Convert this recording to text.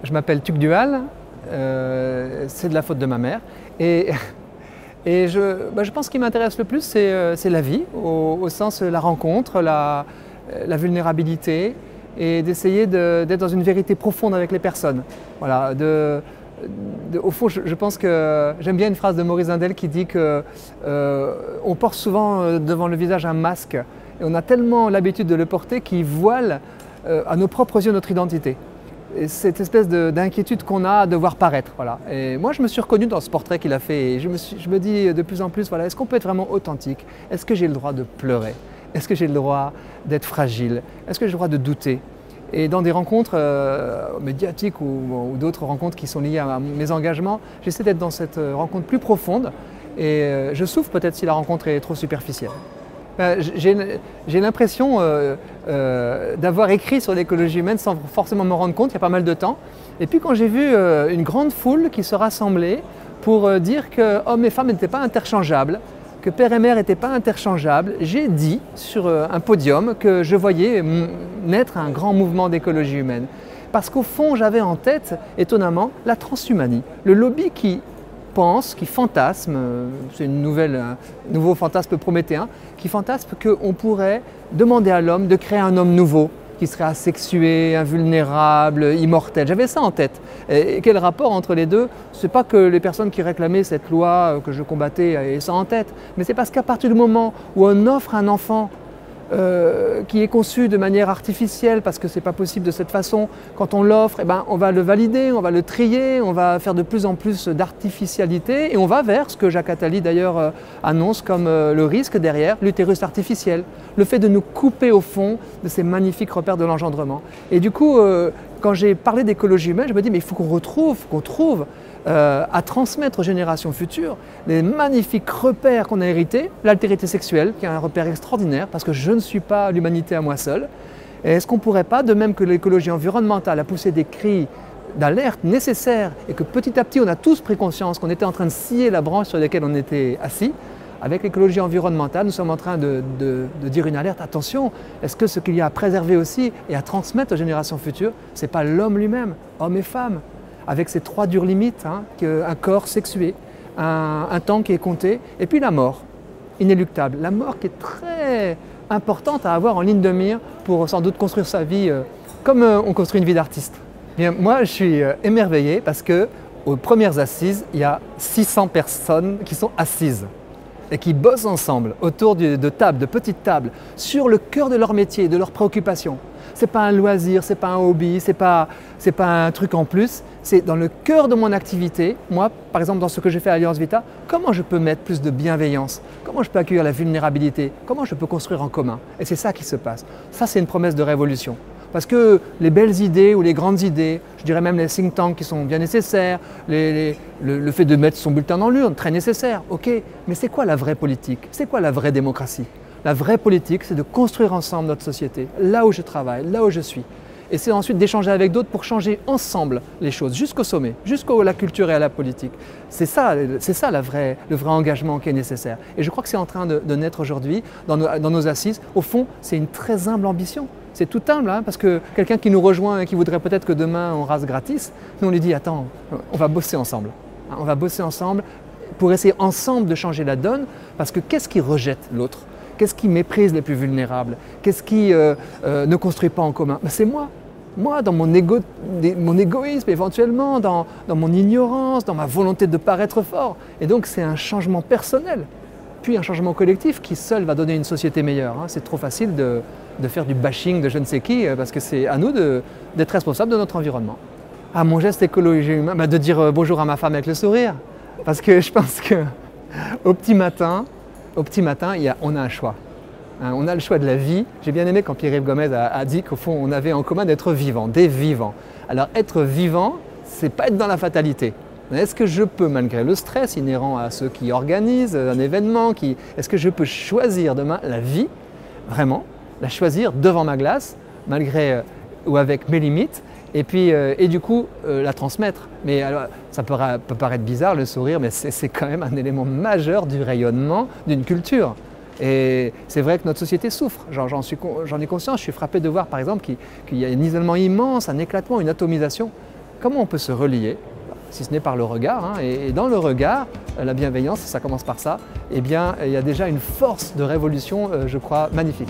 Je m'appelle Tuc Duhal, c'est de la faute de ma mère. Et, je pense qu'il m'intéresse le plus, c'est la vie, au sens de la rencontre, la vulnérabilité, et d'essayer d'être dans une vérité profonde avec les personnes. Voilà, au fond, je pense que j'aime bien une phrase de Maurice Zindel qui dit que on porte souvent devant le visage un masque, et on a tellement l'habitude de le porter qu'il voile à nos propres yeux notre identité. Et cette espèce d'inquiétude qu'on a de voir paraître. Voilà. Et moi, je me suis reconnu dans ce portrait qu'il a fait, et je me dis de plus en plus, voilà, est-ce qu'on peut être vraiment authentique? Est-ce que j'ai le droit de pleurer? Est-ce que j'ai le droit d'être fragile? Est-ce que j'ai le droit de douter? Et dans des rencontres médiatiques ou d'autres rencontres qui sont liées à mes engagements, j'essaie d'être dans cette rencontre plus profonde, et je souffre peut-être si la rencontre est trop superficielle. J'ai l'impression d'avoir écrit sur l'écologie humaine sans forcément me rendre compte il y a pas mal de temps. Et puis quand j'ai vu une grande foule qui se rassemblait pour dire que hommes et femmes n'étaient pas interchangeables, que père et mère n'étaient pas interchangeables, j'ai dit sur un podium que je voyais naître un grand mouvement d'écologie humaine. Parce qu'au fond, j'avais en tête, étonnamment, la transhumanie, le lobby qui pense, qui fantasme, c'est un nouveau fantasme prométhéen, qui fantasme qu'on pourrait demander à l'homme de créer un homme nouveau, qui serait asexué, invulnérable, immortel. J'avais ça en tête. Et quel rapport entre les deux? Ce n'est pas que les personnes qui réclamaient cette loi que je combattais aient ça en tête, mais c'est parce qu'à partir du moment où on offre un enfant qui est conçu de manière artificielle, parce que ce n'est pas possible de cette façon, quand on l'offre, eh ben, on va le valider, on va le trier, on va faire de plus en plus d'artificialité, et on va vers ce que Jacques Attali d'ailleurs annonce comme le risque derrière, l'utérus artificiel, le fait de nous couper au fond de ces magnifiques repères de l'engendrement. Et du coup, quand j'ai parlé d'écologie humaine, je me dis mais il faut qu'on trouve à transmettre aux générations futures les magnifiques repères qu'on a hérités, l'altérité sexuelle, qui est un repère extraordinaire, parce que je ne suis pas l'humanité à moi seul. Et est-ce qu'on ne pourrait pas, de même que l'écologie environnementale a poussé des cris d'alerte nécessaires, et que petit à petit on a tous pris conscience qu'on était en train de scier la branche sur laquelle on était assis, avec l'écologie environnementale, nous sommes en train de dire une alerte, attention, est-ce que ce qu'il y a à préserver aussi et à transmettre aux générations futures, ce n'est pas l'homme lui-même, homme et femme, avec ces trois dures limites, un corps sexué, un temps qui est compté, et puis la mort, inéluctable. La mort qui est très importante à avoir en ligne de mire pour sans doute construire sa vie comme on construit une vie d'artiste. Bien, moi, je suis émerveillé parce qu'aux premières assises, il y a 600 personnes qui sont assises et qui bossent ensemble autour de tables, de petites tables, sur le cœur de leur métier, de leurs préoccupations. Ce n'est pas un loisir, ce n'est pas un hobby, ce n'est pas un truc en plus, c'est dans le cœur de mon activité. Moi, par exemple, dans ce que je fais à Alliance Vita, comment je peux mettre plus de bienveillance? Comment je peux accueillir la vulnérabilité? Comment je peux construire en commun? Et c'est ça qui se passe. Ça, c'est une promesse de révolution. Parce que les belles idées ou les grandes idées, je dirais même les think tanks qui sont bien nécessaires, le fait de mettre son bulletin dans l'urne, très nécessaire, ok, mais c'est quoi la vraie politique? C'est quoi la vraie démocratie? La vraie politique, c'est de construire ensemble notre société, là où je travaille, là où je suis. Et c'est ensuite d'échanger avec d'autres pour changer ensemble les choses, jusqu'au sommet, jusqu'à la culture et à la politique. C'est ça le vrai engagement qui est nécessaire. Et je crois que c'est en train de naître aujourd'hui dans nos assises. Au fond, c'est une très humble ambition. C'est tout humble, parce que quelqu'un qui nous rejoint et qui voudrait peut-être que demain on rase gratis, nous on lui dit attends, on va bosser ensemble. On va bosser ensemble pour essayer ensemble de changer la donne, parce que qu'est-ce qui rejette l'autre? Qu'est-ce qui méprise les plus vulnérables? Qu'est-ce qui ne construit pas en commun? Ben, c'est moi. Moi, dans mon égoïsme éventuellement, dans mon ignorance, dans ma volonté de paraître fort. Et donc c'est un changement personnel, puis un changement collectif qui seul va donner une société meilleure. C'est trop facile de faire du bashing de je ne sais qui, parce que c'est à nous d'être responsables de notre environnement. Ah, mon geste écologique humain, de dire bonjour à ma femme avec le sourire. Parce que je pense qu'au petit matin, on a un choix. On a le choix de la vie. J'ai bien aimé quand Pierre-Yves Gomez a dit qu'au fond, on avait en commun d'être vivant, des vivants. Alors, être vivant, c'est pas être dans la fatalité. Est-ce que je peux, malgré le stress inhérent à ceux qui organisent un événement, est-ce que je peux choisir demain la vie, vraiment, la choisir devant ma glace, malgré ou avec mes limites, et du coup la transmettre. Mais alors, ça peut paraître bizarre le sourire, mais c'est quand même un élément majeur du rayonnement d'une culture. Et c'est vrai que notre société souffre, j'en ai conscience, je suis frappé de voir par exemple qu'il y a un isolement immense, un éclatement, une atomisation. comment on peut se relier, si ce n'est par le regard, hein, et dans le regard, la bienveillance, ça commence par ça, eh bien, il y a déjà une force de révolution, je crois, magnifique.